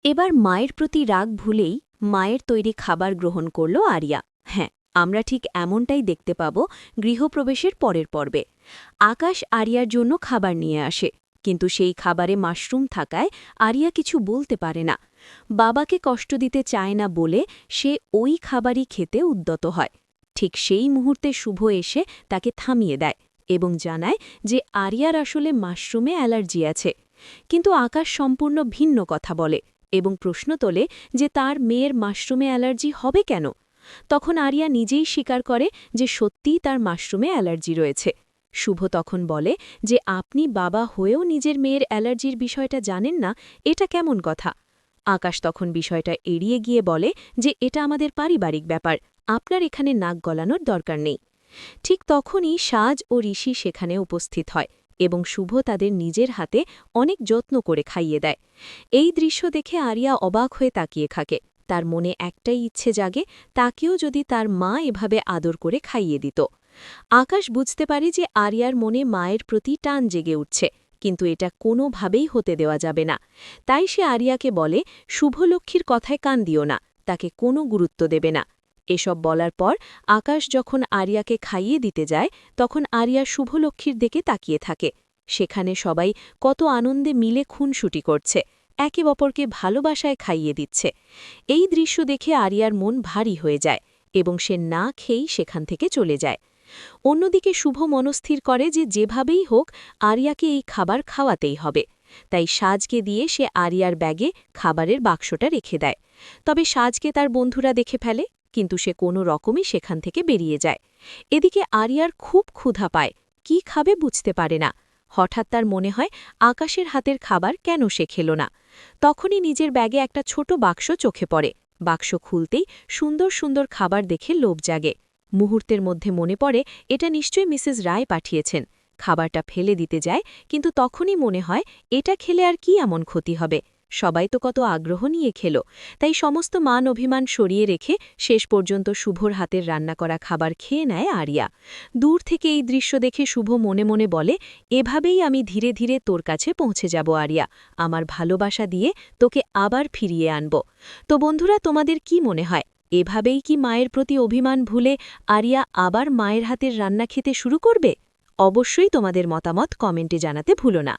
এবার মায়ের প্রতি রাগ ভুলেই মায়ের তৈরি খাবার গ্রহণ করল আরিয়া। হ্যাঁ, আমরা ঠিক এমনটাই দেখতে পাব গৃহপ্রবেশের পরের পর্বে। আকাশ আরিয়ার জন্য খাবার নিয়ে আসে, কিন্তু সেই খাবারে মাশরুম থাকায় আরিয়া কিছু বলতে পারে না। বাবাকে কষ্ট দিতে চায় না বলে সে ওই খাবারই খেতে উদ্যত হয়। ঠিক সেই মুহূর্তে শুভ এসে তাকে থামিয়ে দেয় এবং জানায় যে আরিয়ার আসলে মাশরুমে অ্যালার্জি আছে। কিন্তু আকাশ সম্পূর্ণ ভিন্ন কথা বলে এবং প্রশ্ন তোলে যে তার মেয়ের মাশরুমে অ্যালার্জি হবে কেন। তখন আরিয়া নিজেই স্বীকার করে যে সত্যিই তার মাশরুমে অ্যালার্জি রয়েছে। শুভ তখন বলে যে আপনি বাবা হয়েও নিজের মেয়ের অ্যালার্জির বিষয়টা জানেন না, এটা কেমন কথা। আকাশ তখন বিষয়টা এড়িয়ে গিয়ে বলে যে এটা আমাদের পারিবারিক ব্যাপার, আপনার এখানে নাক গলানোর দরকার নেই। ঠিক তখনই সাজ ও ঋষি সেখানে উপস্থিত হয় এবং শুভ তাদের নিজের হাতে অনেক যত্ন করে খাইয়ে দেয়। এই দৃশ্য দেখে আরিয়া অবাক হয়ে তাকিয়ে থাকে। তার মনে একটাই ইচ্ছে জাগে, তাকেও যদি তার মা এভাবে আদর করে খাইয়ে দিত। আকাশ বুঝতে পারে যে আরিয়ার মনে মায়ের প্রতি টান জেগে উঠছে, কিন্তু এটা কোনোভাবেই হতে দেওয়া যাবে না। তাই সে আরিয়াকে বলে, শুভলক্ষ্মীর কথায় কান দিও না, তাকে কোনো গুরুত্ব দেবে না। এসব বলার পর আকাশ যখন আরিয়াকে খাইয়ে দিতে যায়, তখন আরিয়া শুভলক্ষ্মীর দিকে তাকিয়ে থাকে। সেখানে সবাই কত আনন্দে মিলে খুনসুটি করছে, একে অপরকে ভালোবাসায় খাইয়ে দিচ্ছে। এই দৃশ্য দেখে আরিয়ার মন ভারী হয়ে যায় এবং সে না খেয়েই সেখান থেকে চলে যায়। অন্যদিকে শুভ মনস্থির করে যে যেভাবেই হোক আরিয়াকে এই খাবার খাওয়াতেই হবে। তাই সাজকে দিয়ে সে আরিয়ার ব্যাগে খাবারের বাক্সটা রেখে দেয়। তবে সাজকে তার বন্ধুরা দেখে ফেলে, কিন্তু সে কোনো রকমই সেখান থেকে বেরিয়ে যায়। এদিকে আরিয়ার খুব ক্ষুধা পায়, কি খাবে বুঝতে পারে না। হঠাৎ তার মনে হয় আকাশের হাতের খাবার কেন সে খেল না। তখনই নিজের ব্যাগে একটা ছোট বাক্স চোখে পড়ে। বাক্স খুলতেই সুন্দর সুন্দর খাবার দেখে লোভ জাগে। মুহূর্তের মধ্যে মনে পড়ে এটা নিশ্চয়ই মিসেস রায় পাঠিয়েছেন। খাবারটা ফেলে দিতে যায়, কিন্তু তখনই মনে হয় এটা খেলে আর কি এমন ক্ষতি হবে। সবাই তো কত আগ্রহ নিয়ে খেল। তাই সমস্ত মান অভিমান সরিয়ে রেখে শেষ পর্যন্ত শুভর হাতের রান্না করা খাবার খেয়ে নেয় আরিয়া। দূর থেকে এই দৃশ্য দেখে শুভ মনে মনে বলে, এভাবেই আমি ধীরে ধীরে তোর কাছে পৌঁছে যাব আরিয়া, আমার ভালোবাসা দিয়ে তোকে আবার ফিরিয়ে আনব। তো বন্ধুরা, তোমাদের কি মনে হয়, এভাবেই কি মায়ের প্রতি অভিমান ভুলে আরিয়া আবার মায়ের হাতের রান্না খেতে শুরু করবে? অবশ্যই তোমাদের মতামত কমেন্টে জানাতে ভুলো না।